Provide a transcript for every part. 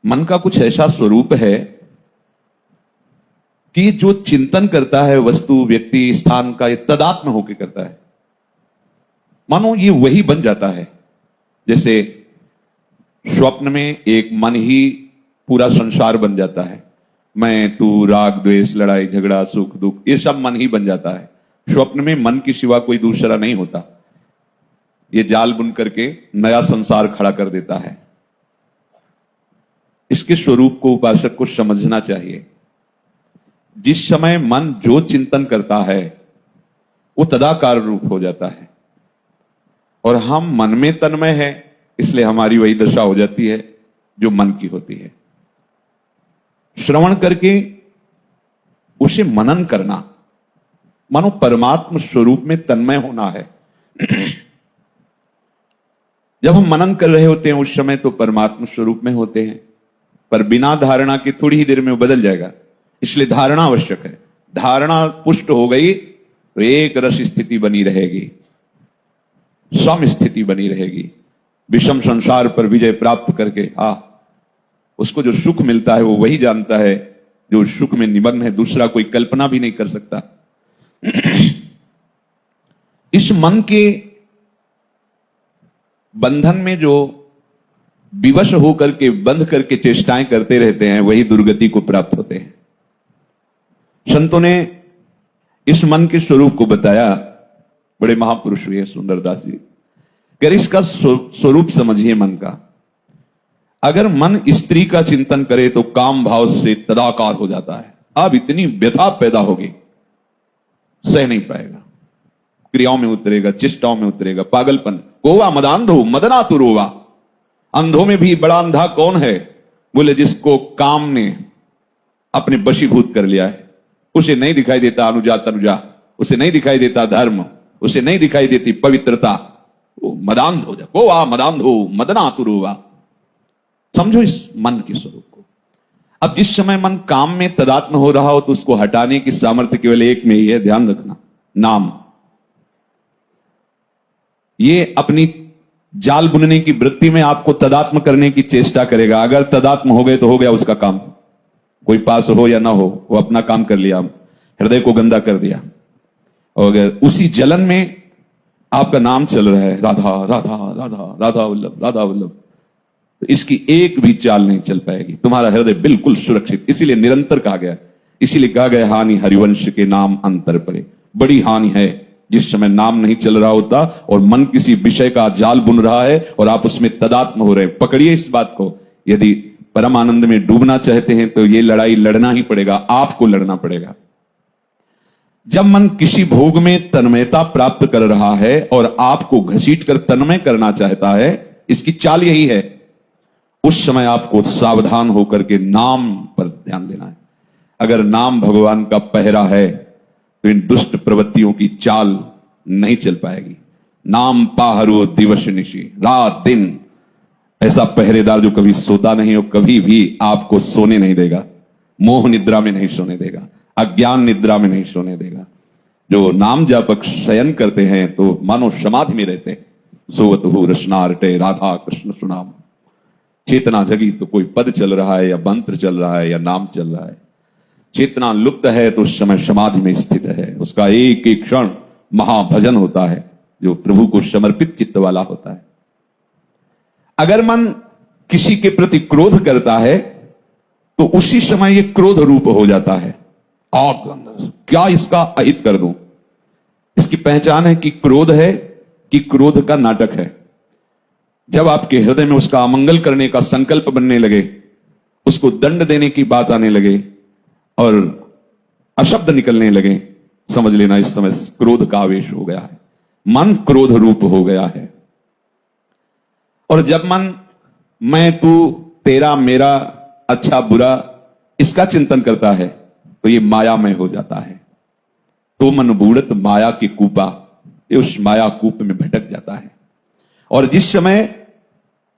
मन का कुछ ऐसा स्वरूप है कि जो चिंतन करता है वस्तु व्यक्ति स्थान का, ये तदात्म होकर करता है। मानो ये वही बन जाता है। जैसे स्वप्न में एक मन ही पूरा संसार बन जाता है। मैं, तू, राग द्वेष, लड़ाई झगड़ा, सुख दुख, ये सब मन ही बन जाता है। स्वप्न में मन के सिवा कोई दूसरा नहीं होता। ये जाल बुन करके नया संसार खड़ा कर देता है। इसके स्वरूप को उपासक को समझना चाहिए। जिस समय मन जो चिंतन करता है वो तदाकार रूप हो जाता है, और हम मन में तन्मय है, इसलिए हमारी वही दशा हो जाती है जो मन की होती है। श्रवण करके उसे मनन करना, मानो परमात्म स्वरूप में तन्मय होना है। जब हम मनन कर रहे होते हैं उस समय तो परमात्म स्वरूप में होते हैं, पर बिना धारणा के थोड़ी ही देर में वो बदल जाएगा। इसलिए धारणा आवश्यक है। धारणा पुष्ट हो गई तो एक रस स्थिति बनी रहेगी, सम स्थिति बनी रहेगी। विषम संसार पर विजय प्राप्त करके उसको जो सुख मिलता है वो वही जानता है जो सुख में निमग्न है। दूसरा कोई कल्पना भी नहीं कर सकता। इस मन के बंधन में जो विवश होकर के बंध करके चेष्टाएं करते रहते हैं वही दुर्गति को प्राप्त होते हैं। संतों ने इस मन के स्वरूप को बताया। बड़े महापुरुष हुए सुंदरदास जी। अगर इसका स्वरूप समझिए मन का, अगर मन स्त्री का चिंतन करे तो काम भाव से तदाकार हो जाता है। अब इतनी व्यथा पैदा होगी, सह नहीं पाएगा, क्रियाओं में उतरेगा, चेष्टाओं में उतरेगा, पागलपन। गोवा मदांधो मदना तुरोवा। अंधों में भी बड़ा अंधा कौन है? बोले जिसको काम ने अपने वशीभूत कर लिया है। उसे नहीं दिखाई देता अनुजा तनुजा, उसे नहीं दिखाई देता धर्म, उसे नहीं दिखाई देती पवित्रता। वो मदांध हो जा। गोवा मदांधो मदना तुरोवा। समझो इस मन के स्वरूप को। अब जिस समय मन काम में तदात्म हो रहा हो तो उसको हटाने की सामर्थ्य केवल एक में ही है, ध्यान रखना, नाम। ये अपनी जाल बुनने की वृत्ति में आपको तदात्म करने की चेष्टा करेगा। अगर तदात्म हो गए तो हो गया उसका काम। कोई पास हो या ना हो, वो अपना काम कर लिया, हृदय को गंदा कर दिया। और अगर उसी जलन में आपका नाम चल रहा है, राधा राधा राधा राधा वल्लभ राधा वल्लभ, तो इसकी एक भी चाल नहीं चल पाएगी। तुम्हारा हृदय बिल्कुल सुरक्षित। इसीलिए निरंतर कहा गया, इसीलिए कहा गया हानि हरिवंश के नाम अंतर पड़े। बड़ी हानि है जिस समय नाम नहीं चल रहा होता और मन किसी विषय का जाल बुन रहा है और आप उसमें तदात्म हो रहे हैं। पकड़िए इस बात को। यदि परम आनंद में डूबना चाहते हैं तो ये लड़ाई लड़ना ही पड़ेगा, आपको लड़ना पड़ेगा। जब मन किसी भोग में तन्मयता प्राप्त कर रहा है और आपको घसीट कर तन्मय करना चाहता है, इसकी चाल यही है। उस समय आपको सावधान होकर के नाम पर ध्यान देना है। अगर नाम भगवान का पहरा है तो इन दुष्ट प्रवृत्तियों की चाल नहीं चल पाएगी। नाम पाहरो दिवस निशी, रात दिन ऐसा पहरेदार जो कभी सोता नहीं हो, कभी भी आपको सोने नहीं देगा। मोह निद्रा में नहीं सोने देगा, अज्ञान निद्रा में नहीं सोने देगा। जो नाम जापक शयन करते हैं तो मानो समाधि में रहते हैं। सोवत हु रसनारटे राधा कृष्ण सुनाम। चेतना जगी तो कोई पद चल रहा है या मंत्र चल रहा है या नाम चल रहा है। चेतना लुप्त है तो उस समय समाधि में स्थित है। उसका एक एक क्षण महाभजन होता है जो प्रभु को समर्पित चित्त वाला होता है। अगर मन किसी के प्रति क्रोध करता है तो उसी समय ये क्रोध रूप हो जाता है। आग अंदर क्या इसका अहित कर दूं। इसकी पहचान है कि क्रोध है कि क्रोध का नाटक है। जब आपके हृदय में उसका अमंगल करने का संकल्प बनने लगे, उसको दंड देने की बात आने लगे और अशब्द निकलने लगे, समझ लेना इस समय क्रोध का आवेश हो गया है। मन क्रोध रूप हो गया है। और जब मन मैं, तू, तेरा, मेरा, अच्छा बुरा इसका चिंतन करता है तो ये मायामय हो जाता है। तो मन बूढ़त माया की कूपा, ये उस माया कूप में भटक जाता है। और जिस समय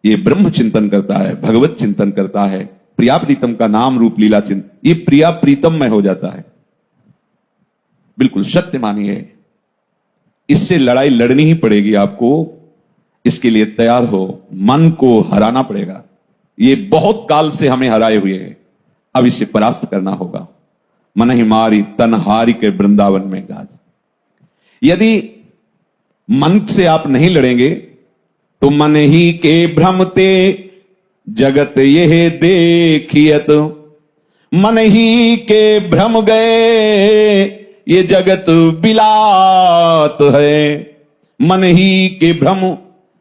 ये ब्रह्म चिंतन करता है, भगवत चिंतन करता है, प्रिया प्रीतम का नाम रूप लीला चिंतन, ये प्रिया प्रीतम में हो जाता है। बिल्कुल सत्य मानिए। इससे लड़ाई लड़नी ही पड़ेगी आपको। इसके लिए तैयार हो, मन को हराना पड़ेगा। ये बहुत काल से हमें हराए हुए है, अब इसे परास्त करना होगा। मन ही मारी तन हारी के वृंदावन में गाज। यदि मन से आप नहीं लड़ेंगे तो मन ही के भ्रमते जगत यह देखियत, मन ही के भ्रम गए ये जगत बिलात है। मन ही के भ्रम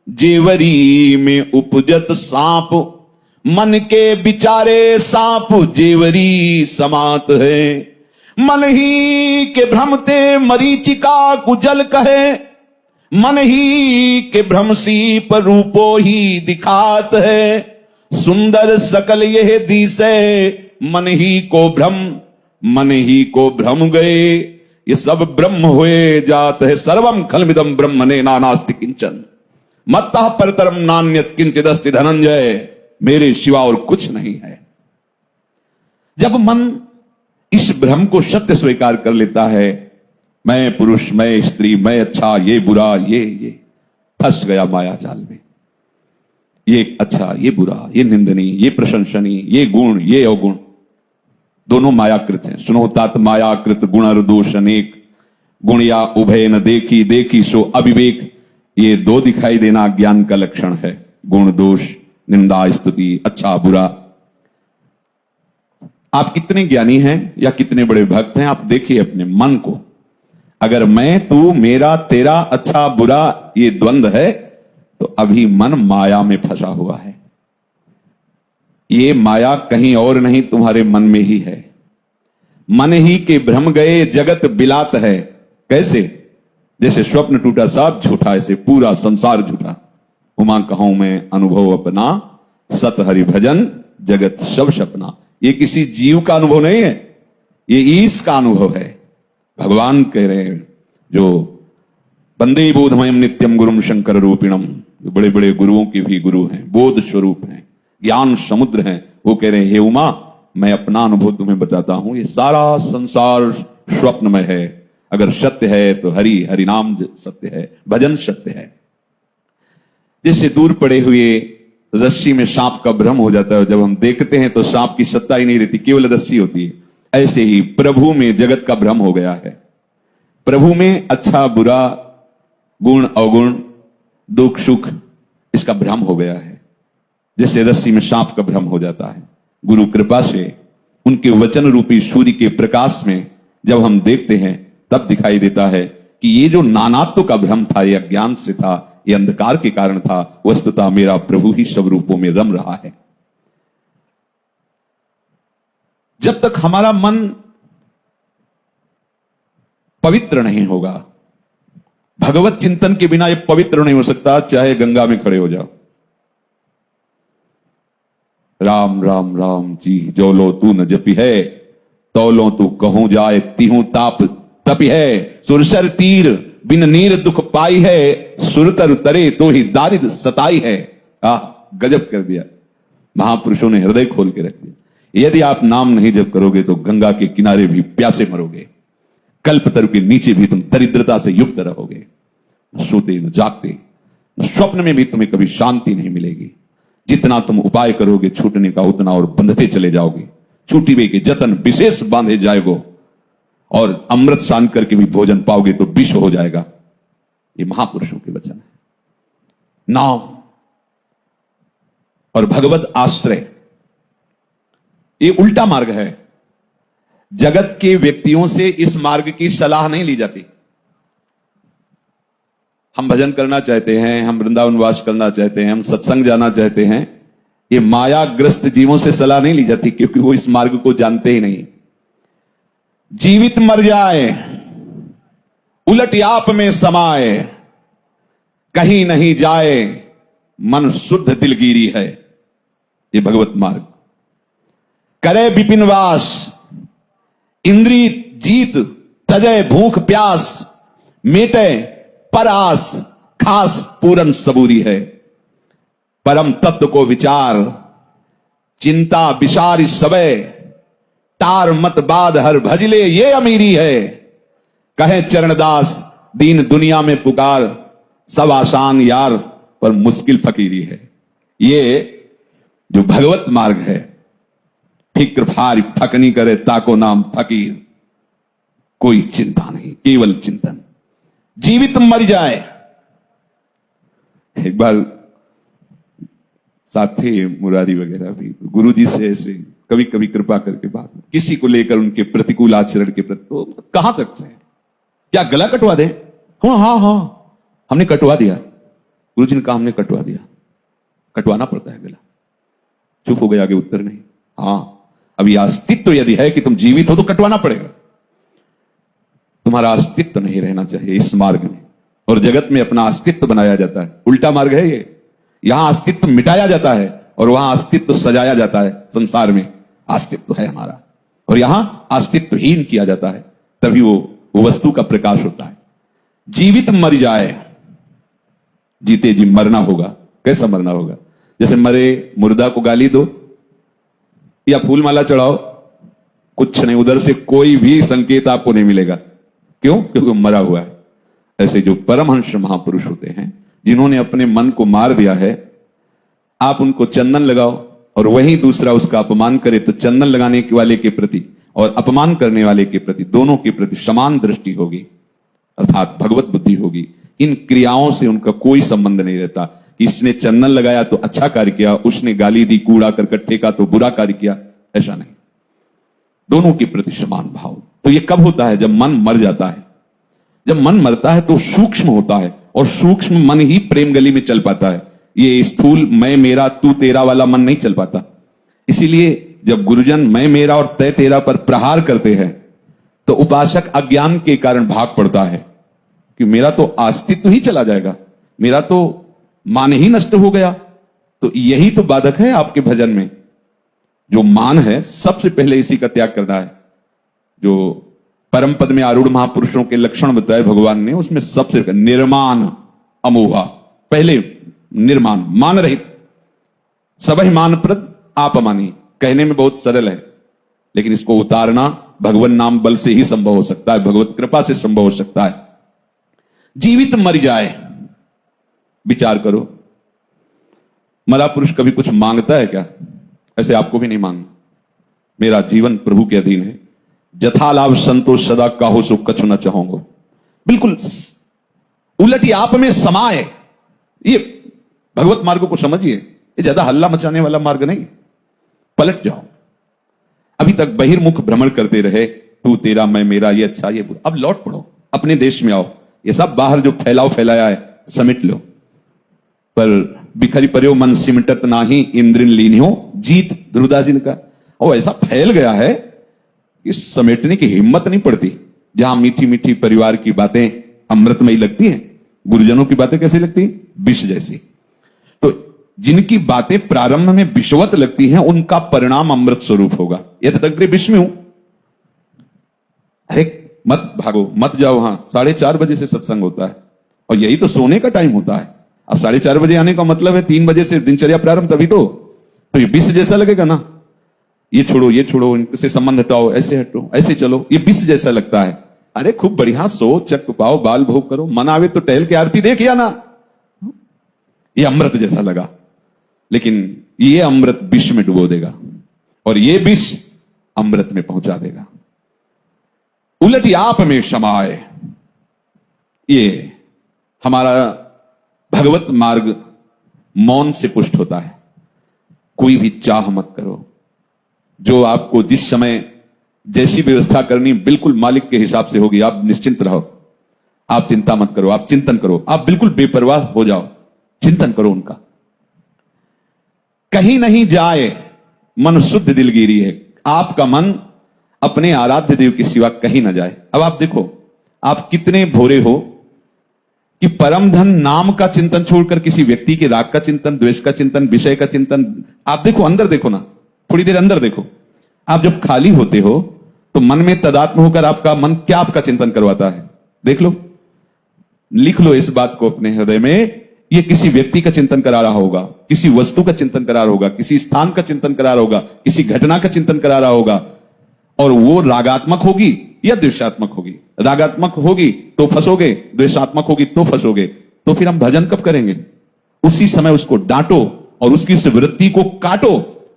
जेवरी में उपजत सांप, मन के विचारे सांप जेवरी समात है। मन ही के भ्रमते मरीचिका कुजल कहे, मन ही के भ्रम सी पर रूपो ही दिखात है। सुंदर सकल यह दिसे मन ही को भ्रम, मन ही को भ्रम गए ये सब ब्रह्म हुए जात है। सर्वम खलमिदम ब्रह्मणे नानास्ति किंचन मत्तः परतरम नान्यत किंचिदस्ति धनंजय। मेरे सिवा और कुछ नहीं है। जब मन इस भ्रम को सत्य स्वीकार कर लेता है, मैं पुरुष, मैं स्त्री, मैं अच्छा, ये बुरा, ये फंस गया माया जाल में। ये अच्छा, ये बुरा, ये निंदनीय, ये प्रशंसनीय, ये गुण, ये अवगुण, दोनों मायाकृत हैं। सुनो तात मायाकृत गुण दोष अनेक, गुण या उभय न देखी, देखी सो अविवेक। ये दो दिखाई देना ज्ञान का लक्षण है, गुण दोष, निंदा स्तुति, अच्छा बुरा। आप कितने ज्ञानी हैं या कितने बड़े भक्त हैं, आप देखिए अपने मन को। अगर मैं तू, मेरा तेरा, अच्छा बुरा ये द्वंद्व है तो अभी मन माया में फंसा हुआ है। ये माया कहीं और नहीं, तुम्हारे मन में ही है। मन ही के भ्रम गए जगत बिलात है। कैसे? जैसे स्वप्न टूटा साफ झूठा, ऐसे पूरा संसार झूठा। उमा कहूं मैं अनुभव अपना, सत हरि भजन जगत सब सपना। ये किसी जीव का अनुभव नहीं है, ये ईश का अनुभव है। भगवान कह रहे हैं, जो वंदे बोधमयम नित्यम गुरुम शंकर रूपिणम, जो बड़े बड़े गुरुओं के भी गुरु हैं, बोध स्वरूप हैं, ज्ञान समुद्र हैं, वो कह रहे हैं हे उमा मैं अपना अनुभव तुम्हें बताता हूं। ये सारा संसार स्वप्नमय है। अगर सत्य है तो हरि, हरि नाम सत्य है, भजन सत्य है। जैसे दूर पड़े हुए रस्सी में सांप का भ्रम हो जाता है, जब हम देखते हैं तो सांप की सत्ता ही नहीं रहती, केवल रस्सी होती है। ऐसे ही प्रभु में जगत का भ्रम हो गया है। प्रभु में अच्छा बुरा, गुण अवगुण, दुख सुख, इसका भ्रम हो गया है। जैसे रस्सी में सांप का भ्रम हो जाता है। गुरु कृपा से उनके वचन रूपी सूर्य के प्रकाश में जब हम देखते हैं तब दिखाई देता है कि ये जो नानात्व का भ्रम था, ये अज्ञान से था, ये अंधकार के कारण था। वस्तुतः मेरा प्रभु ही सब रूपों में रम रहा है। जब तक हमारा मन पवित्र नहीं होगा, भगवत चिंतन के बिना ये पवित्र नहीं हो सकता, चाहे गंगा में खड़े हो जाओ। राम राम राम जी जो लो तू न जपी है, तो लो तू कहूं जाए तिहू ताप तपी है। सुरसर तीर बिन नीर दुख पाई है, सुरतर तरे तो ही दारिद सताई है। गजब कर दिया, महापुरुषों ने हृदय खोल के रख दिया। यदि आप नाम नहीं जप करोगे तो गंगा के किनारे भी प्यासे मरोगे, कल्पतरु के नीचे भी तुम दरिद्रता से युक्त रहोगे। न सोते न जागते, न स्वप्न में भी तुम्हें कभी शांति नहीं मिलेगी। जितना तुम उपाय करोगे छूटने का, उतना और बंधते चले जाओगे। छूटिवे के जतन विशेष बांधे जाएगो, और अमृत सान करके भी भोजन पाओगे तो विष हो जाएगा। ये महापुरुषों के वचन है। नाम और भगवत आश्रय ये उल्टा मार्ग है। जगत के व्यक्तियों से इस मार्ग की सलाह नहीं ली जाती। हम भजन करना चाहते हैं, हम वृंदावन वास करना चाहते हैं, हम सत्संग जाना चाहते हैं, ये मायाग्रस्त जीवों से सलाह नहीं ली जाती, क्योंकि वो इस मार्ग को जानते ही नहीं। जीवित मर जाए, उलट आप में समाए, कहीं नहीं जाए, मन शुद्ध दिलगिरी है। ये भगवत मार्ग। करे विपिन वास, इंद्री जीत, तजय भूख प्यास, मेटे परास, खास पूरन सबूरी है। परम तत्व को विचार, चिंता विचार सबे, तार मत बाद हर भजले ये अमीरी है। कहे चरणदास दीन दुनिया में पुकार, सब आसान यार पर मुश्किल फकीरी है। ये जो भगवत मार्ग है, फिक्र फार फकनी करे ताको नाम फकीर, कोई चिंता नहीं, केवल चिंतन। जीवित मर जाए। एक बार साथ थे मुरारी वगैरह भी, गुरुजी से ऐसे कभी कभी कृपा करके बात, किसी को लेकर उनके प्रतिकूल आचरण के प्रति, तो कहां तक से क्या गला कटवा दे? हाँ हमने कटवा दिया। गुरुजी ने कहा हमने कटवा दिया। कटवाना पड़ता है गला। चुप हो गए, आगे उत्तर नहीं। हाँ, अब यह अस्तित्व यदि है कि तुम जीवित हो तो कटवाना पड़ेगा। तुम्हारा अस्तित्व नहीं रहना चाहिए इस मार्ग में, और जगत में अपना अस्तित्व बनाया जाता है। उल्टा मार्ग है ये। यहां अस्तित्व मिटाया जाता है और वहां अस्तित्व सजाया जाता है। संसार में अस्तित्व है हमारा, और यहां अस्तित्वहीन किया जाता है, तभी वो वस्तु का प्रकाश होता है। जीवित मर जाए, जीते जी मरना होगा। कैसा मरना होगा? जैसे मरे मुर्दा को गाली दो या फूल माला चढ़ाओ, कुछ नहीं, उधर से कोई भी संकेत आपको नहीं मिलेगा। क्यों? क्योंकि मरा हुआ है। ऐसे जो परमहंस महापुरुष होते हैं, जिन्होंने अपने मन को मार दिया है, आप उनको चंदन लगाओ और वहीं दूसरा उसका अपमान करे, तो चंदन लगाने वाले के प्रति और अपमान करने वाले के प्रति, दोनों के प्रति समान दृष्टि होगी, अर्थात भगवत बुद्धि होगी। इन क्रियाओं से उनका कोई संबंध नहीं रहता। इसने चंदन लगाया तो अच्छा कार्य किया, उसने गाली दी, कूड़ा करकट फेंका तो बुरा कार्य किया, ऐसा नहीं। दोनों के प्रति समान भाव। तो यह कब होता है? जब मन मर जाता है। जब मन मरता है तो सूक्ष्म होता है, और सूक्ष्म मन ही प्रेम गली में चल पाता है। ये स्थूल मैं मेरा तू तेरा वाला मन नहीं चल पाता। इसीलिए जब गुरुजन मैं मेरा और तय तेरा पर प्रहार करते हैं, तो उपासक अज्ञान के कारण भाग पड़ता है कि मेरा तो अस्तित्व ही चला जाएगा, मेरा तो मान ही नष्ट हो गया। तो यही तो बाधक है आपके भजन में। जो मान है, सबसे पहले इसी का त्याग करना है। जो परम पद में आरूढ़ महापुरुषों के लक्षण बताए भगवान ने, उसमें सबसे निर्माण अमोहा, पहले निर्माण, मान रहित। सबहि मान प्रद आप मानी, कहने में बहुत सरल है, लेकिन इसको उतारना भगवान नाम बल से ही संभव हो सकता है, भगवत कृपा से संभव हो सकता है। जीवित मर जाए। विचार करो, मरा पुरुष कभी कुछ मांगता है क्या? ऐसे आपको भी नहीं मांगना। मेरा जीवन प्रभु के अधीन है, जथा लाभ संतोष सदा काहो सुख कछु न चाहूंगा। बिल्कुल उलटी आप में समाये। ये भगवत मार्ग को समझिए, ये ज्यादा हल्ला मचाने वाला मार्ग नहीं। पलट जाओ। अभी तक बहिर्मुख भ्रमण करते रहे, तू तेरा मैं मेरा, ये अच्छा ये बुरा। अब लौट पड़ो, अपने देश में आओ। ये सब बाहर जो फैलाया है समेट लो। पर बिखरी पर्यो मन सिमटत नाही, इंद्रिन लीनियो जीत, ध्रुवदास जी ने कहा। और ऐसा फैल गया है कि समेटने की हिम्मत नहीं पड़ती। जहां मीठी मीठी परिवार की बातें अमृतमयी लगती हैं, गुरुजनों की बातें कैसी लगती हैं? विष जैसी। तो जिनकी बातें प्रारंभ में विषवत लगती हैं, उनका परिणाम अमृत स्वरूप होगा। यद तग्रे विष में हूं, अरे मत भागो, मत जाओ। वहां 4:30 बजे से सत्संग होता है, और यही तो सोने का टाइम होता है। अब 4:30 बजे आने का मतलब है 3 बजे से दिनचर्या प्रारंभ, तभी तो ये विष जैसा लगेगा ना। ये छोड़ो, इनसे संबंध हटाओ, ऐसे हटो, ऐसे चलो, ये विष जैसा लगता है। अरे खूब बढ़िया सो, चक पाओ, बाल भोग करो, मन आवे तो टहल के आरती देख या ना। ये अमृत जैसा लगा, लेकिन ये अमृत विष में डुबो देगा, और ये विष अमृत में पहुंचा देगा। उलटी आप में समाये। ये हमारा भगवत मार्ग मौन से पुष्ट होता है। कोई भी चाह मत करो। जो आपको जिस समय जैसी व्यवस्था करनी, बिल्कुल मालिक के हिसाब से होगी। आप निश्चिंत रहो, आप चिंता मत करो, आप चिंतन करो, आप बिल्कुल बेपरवाह हो जाओ, चिंतन करो उनका। कहीं नहीं जाए मन शुद्ध दिलगिरी है। आपका मन अपने आराध्य देव के सिवा कहीं ना जाए। अब आप देखो, आप कितने भोरे हो कि परम धन नाम का चिंतन छोड़कर किसी व्यक्ति के राग का चिंतन, द्वेष का चिंतन, विषय का चिंतन। आप देखो, अंदर देखो ना, थोड़ी देर अंदर देखो। आप जब खाली होते हो तो मन में तदात्म होकर आपका मन क्या आपका चिंतन करवाता है? देख लो, लिख लो इस बात को अपने हृदय में। ये किसी व्यक्ति का चिंतन करा रहा होगा, किसी वस्तु का चिंतन करा रहा होगा, किसी स्थान का चिंतन करा रहा होगा, किसी घटना का चिंतन करा रहा होगा, और वो रागात्मक होगी या द्वेषात्मक होगी। रागात्मक होगी तो फंसोगे, द्वेषात्मक होगी तो फंसोगे। तो फिर हम भजन कब करेंगे? उसी समय उसको डांटो और उसकी इस वृत्ति को काटो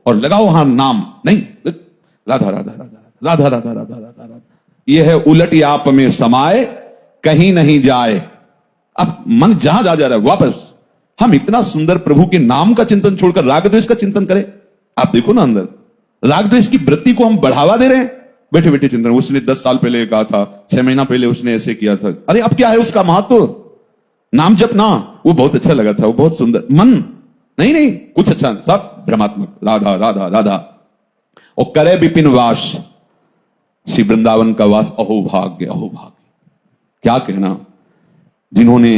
और लगाओ वहां नाम। नहीं, राधा राधा राधा राधा राधा राधा राधा राधा, यह है उलट आप में समाए कहीं नहीं जाए। अब मन जहां जा रहा है वापस, हम इतना सुंदर प्रभु के नाम का चिंतन छोड़कर राग द्वेष का चिंतन करें। आप देखो ना, अंदर राग द्वेष की वृत्ति को हम बढ़ावा दे रहे हैं बैठे बैठे चिंतन। उसने 10 साल पहले कहा था, 6 महीना पहले उसने ऐसे किया था। अरे अब क्या है उसका महत्व? नाम जपना वो बहुत अच्छा लगा था, वो बहुत सुंदर। मन नहीं नहीं कुछ अच्छा, सब भ्रमात्मक। राधा राधा राधा। और करे विपिन वास, श्री वृंदावन का वास अहो भाग्य, अहो भाग्य। क्या कहना, जिन्होंने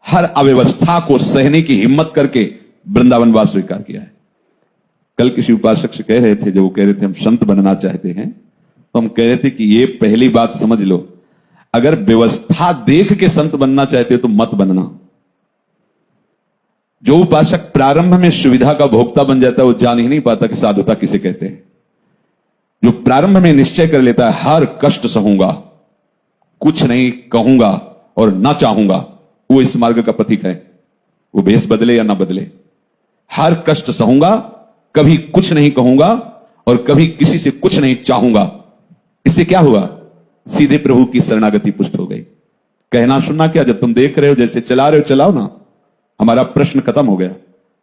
हर अव्यवस्था को सहने की हिम्मत करके वृंदावन वास स्वीकार किया है। कल किसी उपासक से कह रहे थे, जो वो कह रहे थे हम संत बनना चाहते हैं, तो हम कह रहे थे कि ये पहली बात समझ लो, अगर व्यवस्था देख के संत बनना चाहते हो तो मत बनना। जो उपासक प्रारंभ में सुविधा का भोक्ता बन जाता है वो जान ही नहीं पाता कि साधुता किसे कहते हैं। जो प्रारंभ में निश्चय कर लेता है हर कष्ट सहूंगा, कुछ नहीं कहूंगा और ना चाहूंगा, वो इस मार्ग का पथिक है। वो भेष बदले या ना बदले, हर कष्ट सहूंगा, कभी कुछ नहीं कहूंगा और कभी किसी से कुछ नहीं चाहूंगा। इससे क्या हुआ? सीधे प्रभु की शरणागति पुष्ट हो गई। कहना सुनना क्या, जब तुम देख रहे हो जैसे चला रहे हो चलाओ ना। हमारा प्रश्न खत्म हो गया,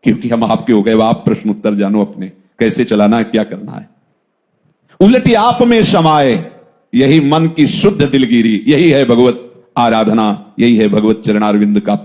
क्योंकि हम आपके हो गए। अब आप प्रश्न उत्तर जानो अपने, कैसे चलाना है, क्या करना है। उलटी आप में समाए, यही मन की शुद्ध दिलगिरी, यही है भगवत आराधना, यही है भगवत चरणारविंद का